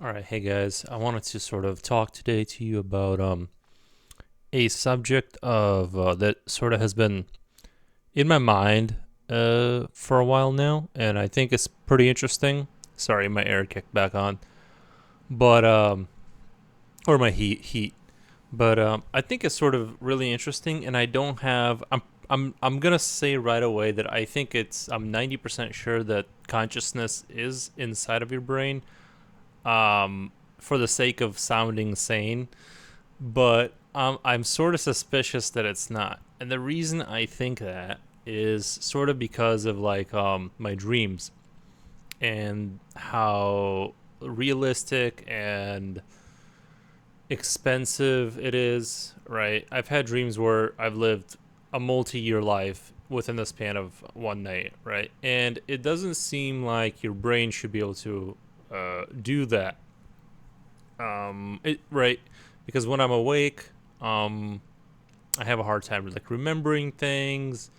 All right, hey guys. I wanted to sort of talk today to you about a subject of that sort of has been in my mind for a while now, and I think it's pretty interesting. Sorry, my air kicked back on, but or my heat. But I think it's sort of really interesting, and I don't have. I'm gonna say right away that I think I'm 90% sure that consciousness is inside of your brain. For the sake of sounding sane, but I'm sort of suspicious that it's not. And the reason I think that is sort of because of my dreams and how realistic and expensive it is, right? I've had dreams where I've lived a multi-year life within the span of one night, right? And it doesn't seem like your brain should be able to do that. Right, because when I'm awake, um, I have a hard time like remembering things.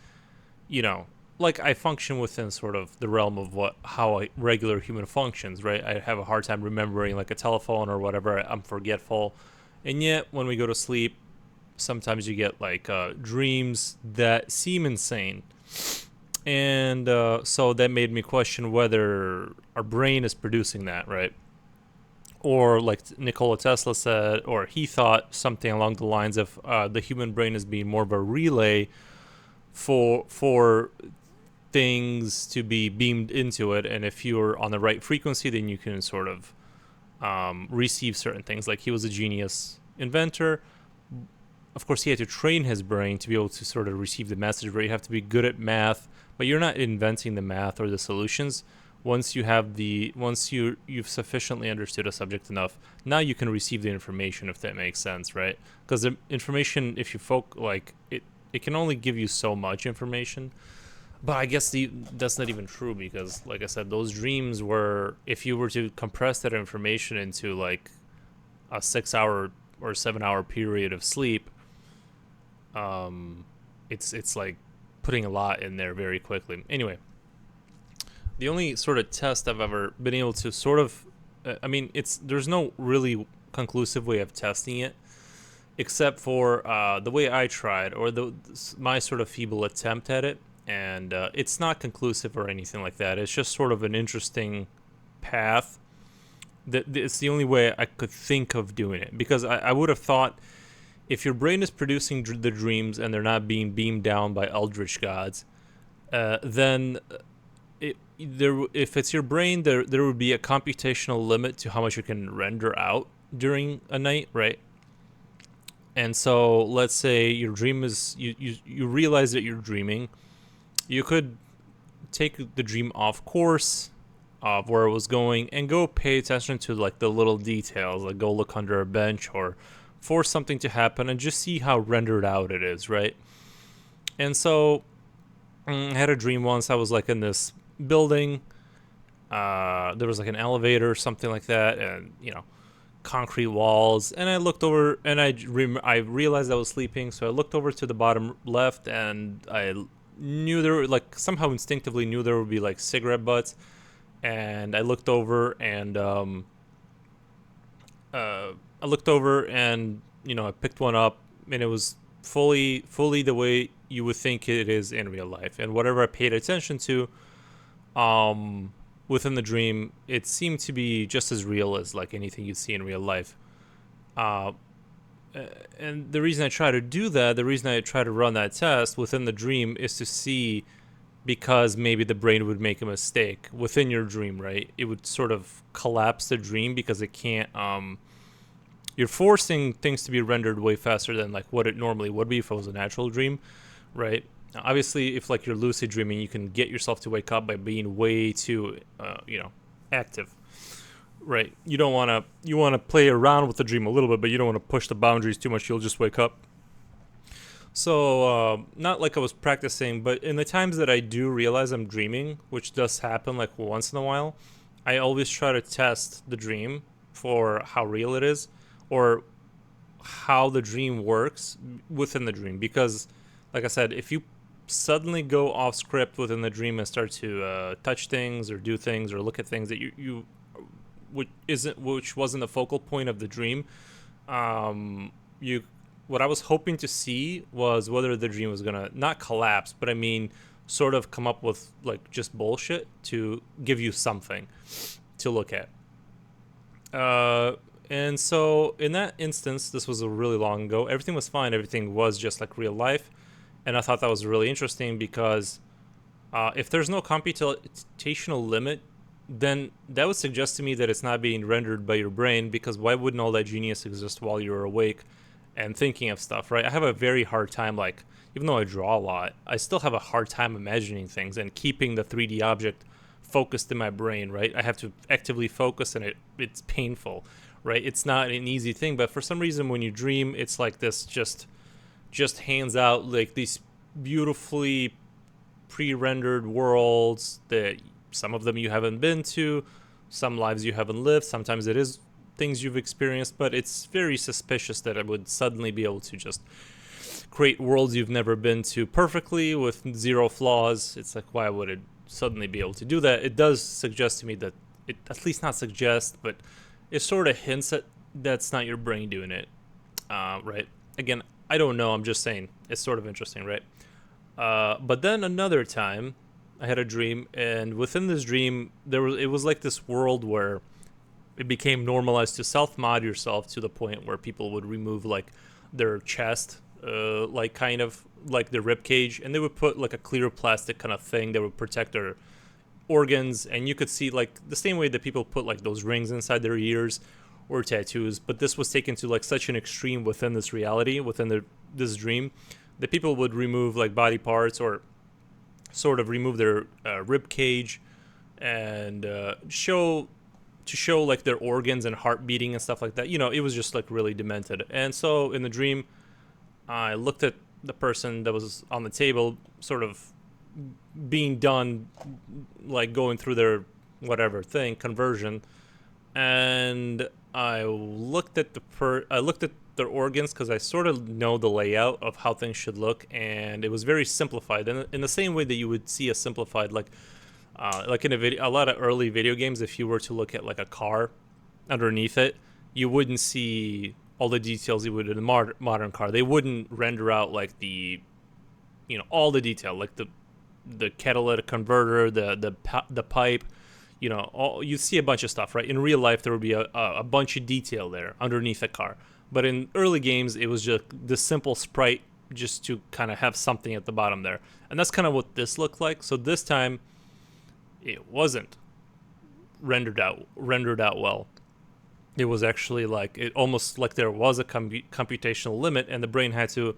You know, like I function within sort of the realm of what how a regular human functions. Right, I have a hard time remembering like a telephone or whatever. I'm forgetful, and yet when we go to sleep, sometimes you get dreams that seem insane. And so that made me question whether our brain is producing that, right? Or like Nikola Tesla said, or he thought something along the lines of the human brain as being more of a relay for things to be beamed into it, and if you're on the right frequency, then you can sort of receive certain things. Like he was a genius inventor. Of course, he had to train his brain to be able to sort of receive the message. Where you have to be good at math, but you're not inventing the math or the solutions. Once you've sufficiently understood a subject enough, now you can receive the information, if that makes sense, right? Because the information, if you it can only give you so much information. But I guess that's not even true because, like I said, those dreams were, if you were to compress that information into like a 6 hour or 7 hour period of sleep, um, it's like putting a lot in there very quickly. Anyway, the only sort of test I've ever been able to sort of, I mean, there's no really conclusive way of testing it, except for the way I tried, or my sort of feeble attempt at it, and it's not conclusive or anything like that. It's just sort of an interesting path. That it's the only way I could think of doing it, because I would have thought if your brain is producing the dreams and they're not being beamed down by eldritch gods, then if it's your brain, there would be a computational limit to how much you can render out during a night, right? And so let's say your dream is you realize that you're dreaming. You could take the dream off course of where it was going and go pay attention to like the little details, like go look under a bench or force something to happen and just see how rendered out it is, right? And so I had a dream once. I was like in this building. There was like an elevator or something like that, and concrete walls. And I looked over, and I realized I was sleeping, so I looked over to the bottom left, and I knew there were like somehow instinctively knew there would be like cigarette butts. And I looked over, and I picked one up, and it was fully the way you would think it is in real life. And whatever I paid attention to, um, within the dream, it seemed to be just as real as like anything you'd see in real life. Uh, and the reason I try to do that, the reason I try to run that test within the dream is to see, because maybe the brain would make a mistake within your dream, right? It would sort of collapse the dream because it can't. You're forcing things to be rendered way faster than like what it normally would be if it was a natural dream, right? Now, obviously, if like you're lucid dreaming, you can get yourself to wake up by being way too, active, right? You want to play around with the dream a little bit, but you don't want to push the boundaries too much. You'll just wake up. So, not like I was practicing, but in the times that I do realize I'm dreaming, which does happen like once in a while, I always try to test the dream for how real it is, or how the dream works within the dream. Because, like I said, if you suddenly go off script within the dream and start to touch things or do things or look at things that you which wasn't the focal point of the dream. You What I was hoping to see was whether the dream was gonna not collapse, but I mean, sort of come up with like just bullshit to give you something to look at. And so in that instance, this was a really long ago. Everything was fine. Everything was just like real life, and I thought that was really interesting because if there's no computational limit, then that would suggest to me that it's not being rendered by your brain, because why wouldn't all that genius exist while you're awake and thinking of stuff, right? I have a very hard time, like, even though I draw a lot, I still have a hard time imagining things and keeping the 3D object focused in my brain, right? I have to actively focus, and it's painful, right? It's not an easy thing, but for some reason when you dream, it's like this just hands out like these beautifully pre-rendered worlds that some of them you haven't been to, some lives you haven't lived, sometimes it is things you've experienced, but it's very suspicious that I would suddenly be able to just create worlds you've never been to perfectly with zero flaws. It's like, why would it suddenly be able to do that? It does suggest to me that it, at least not suggest, but it sort of hints at that's not your brain doing it, right? Again, I don't know. I'm just saying it's sort of interesting, right? But then another time, I had a dream, and within this dream, it was like this world where it became normalized to self-mod yourself to the point where people would remove like their chest, like kind of like their rib cage, and they would put like a clear plastic kind of thing that would protect their organs, and you could see like the same way that people put like those rings inside their ears or tattoos, but this was taken to like such an extreme within this reality, within this dream, that people would remove like body parts or sort of remove their rib cage and show like their organs and heart beating and stuff like that. You know, it was just like really demented. And so in the dream, I looked at the person that was on the table, sort of being done, like going through their whatever thing, conversion, and I looked at their organs because I sort of know the layout of how things should look, and it was very simplified, and in the same way that you would see a simplified like in a lot of early video games, if you were to look at like a car underneath it, you wouldn't see all the details you would in a modern car. They wouldn't render out like all the detail, like the catalytic converter, the pipe, you see a bunch of stuff, right? In real life, there would be a bunch of detail there underneath a car. But in early games, it was just this simple sprite just to kind of have something at the bottom there. And that's kind of what this looked like. So this time, it wasn't rendered out well. It was actually like, it almost like there was a computational limit, and the brain had to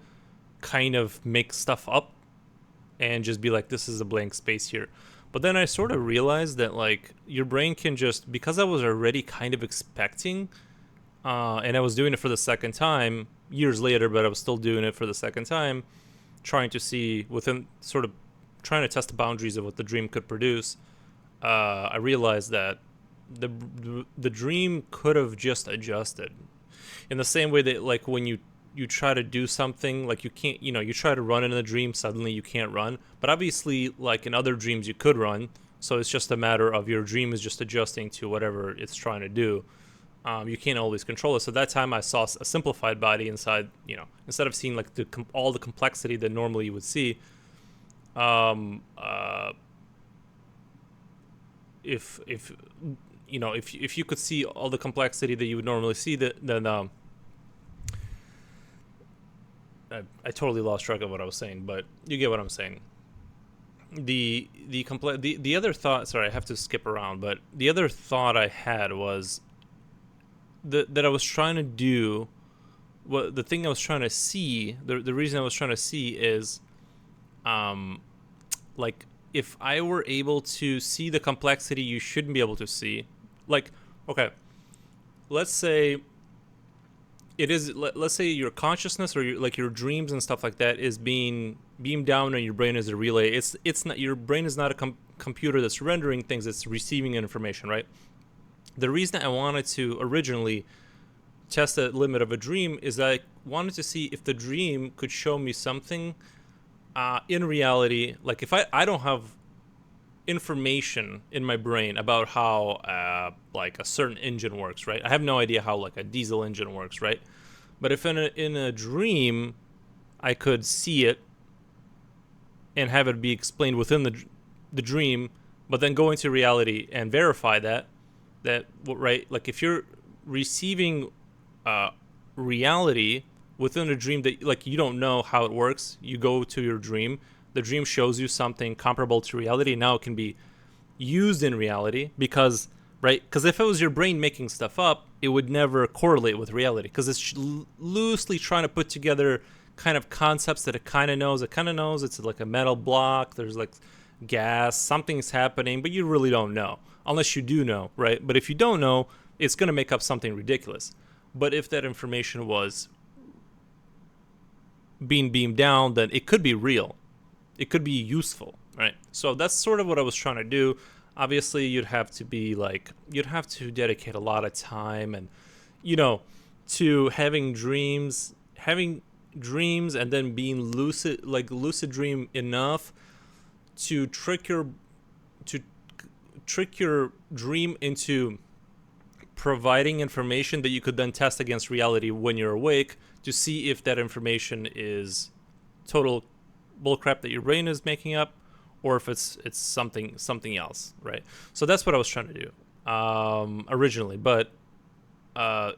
kind of make stuff up and just be like, this is a blank space here. But then I sort of realized that like your brain can just, because I was already kind of expecting, and I was doing it for the second time years later, but I was still doing it for the second time, trying to see within sort of trying to test the boundaries of what the dream could produce. I realized that the dream could have just adjusted in the same way that like when you try to do something, like you can't, you try to run in a dream, suddenly you can't run, but obviously like in other dreams you could run, so it's just a matter of your dream is just adjusting to whatever it's trying to do. You can't always control it. So that time I saw a simplified body inside, instead of seeing like all the complexity that normally you would see. If you could see all the complexity that you would normally see, then I totally lost track of what I was saying, but you get what I'm saying. The other thought, sorry, I have to skip around, but the other thought I had was that I was trying to do, the thing I was trying to see, the reason I was trying to see is, like, if I were able to see the complexity you shouldn't be able to see, like, okay, let's say let's say your consciousness or your dreams and stuff like that is being beamed down and your brain is a relay. It's not, your brain is not a computer that's rendering things, it's receiving information, right? The reason I wanted to originally test the limit of a dream is that I wanted to see if the dream could show me something in reality. Like if I don't have information in my brain about how like a certain engine works, right? I have no idea how like a diesel engine works, right? But if in a dream I could see it and have it be explained within the dream, but then go into reality and verify that right, like if you're receiving reality within a dream that like you don't know how it works, you go to your dream, the dream shows you something comparable to reality. Now it can be used in reality because right, because if it was your brain making stuff up, it would never correlate with reality because it's loosely trying to put together kind of concepts that it kind of knows. It kind of knows it's like a metal block, there's like gas, something's happening, but you really don't know unless you do know, right? But if you don't know, it's going to make up something ridiculous. But if that information was being beamed down, then it could be real, it could be useful, right? So that's sort of what I was trying to do. Obviously you'd have to dedicate a lot of time and to having dreams and then being lucid dream enough to to trick your dream into providing information that you could then test against reality when you're awake to see if that information is total bullcrap that your brain is making up, or if it's something else, right? So that's what I was trying to do originally, but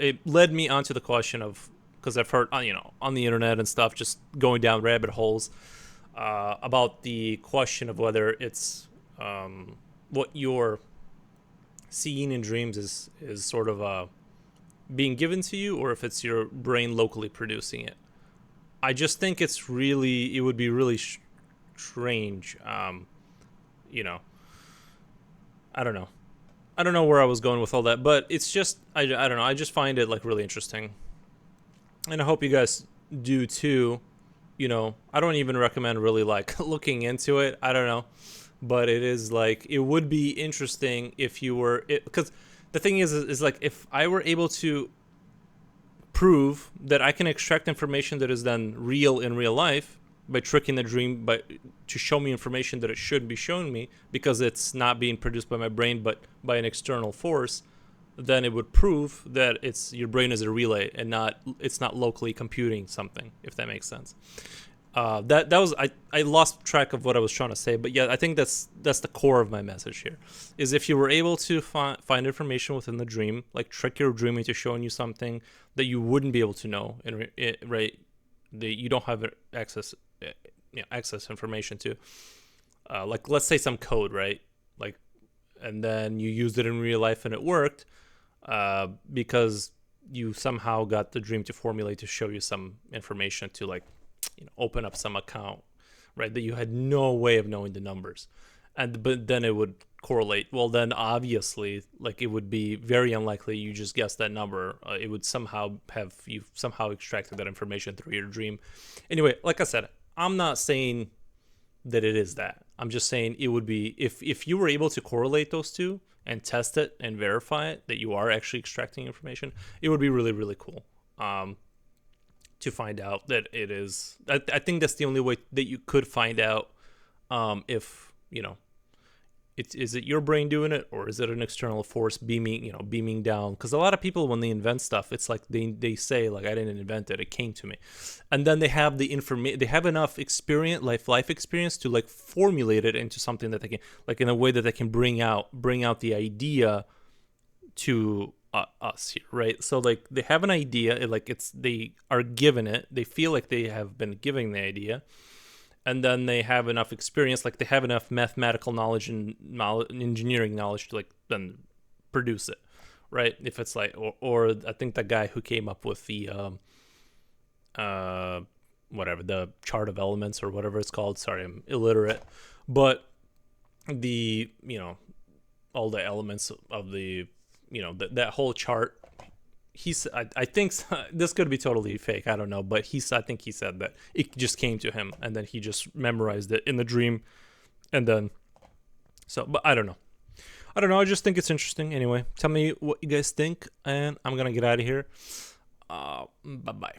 it led me onto the question of, because I've heard on the internet and stuff, just going down rabbit holes about the question of whether it's what you're seeing in dreams is sort of being given to you, or if it's your brain locally producing it. I just think it would be really strange. You know, I don't know. I don't know where I was going with all that, but it's just I don't know. I just find it like really interesting, and I hope you guys do too. I don't even recommend really like looking into it. I don't know, but it is like it would be interesting if you were because the thing is like if I were able to prove that I can extract information that is then real in real life by tricking the dream to show me information that it shouldn't be showing me because it's not being produced by my brain but by an external force, then it would prove that your brain is a relay and it's not locally computing something, if that makes sense. That was I lost track of what I was trying to say, but yeah, I think that's the core of my message here. Is if you were able to find information within the dream, like trick your dream into showing you something that you wouldn't be able to know, right? That you don't have access information to, like let's say some code, right? Like, and then you used it in real life and it worked, because you somehow got the dream to formulate to show you some information to like open up some account, right, that you had no way of knowing the numbers, but then it would correlate. Well, then obviously like it would be very unlikely you just guessed that number. It would somehow you've somehow extracted that information through your dream. Anyway, like I said, I'm not saying that it is that. I'm just saying it would be if you were able to correlate those two and test it and verify it that you are actually extracting information, it would be really, really cool. To find out that it is. I think that's the only way that you could find out if is it your brain doing it, or is it an external force beaming down? Because a lot of people, when they invent stuff, it's like they say like, I didn't invent it, it came to me, and then they have the information, they have enough experience, life experience to like formulate it into something that they can, like in a way that they can bring out the idea to us here, right? So like they have an idea, like they are given it, they feel like they have been given the idea, and then they have enough experience, like they have enough mathematical knowledge and engineering knowledge to like then produce it, right? If it's like, or I think the guy who came up with the whatever, the chart of elements or whatever it's called, sorry, I'm illiterate, but the all the elements of the that whole chart, I think this could be totally fake, I don't know, but I think he said that it just came to him and then he just memorized it in the dream, and then but I don't know, I just think it's interesting. Anyway, tell me what you guys think, and I'm gonna get out of here. Bye bye.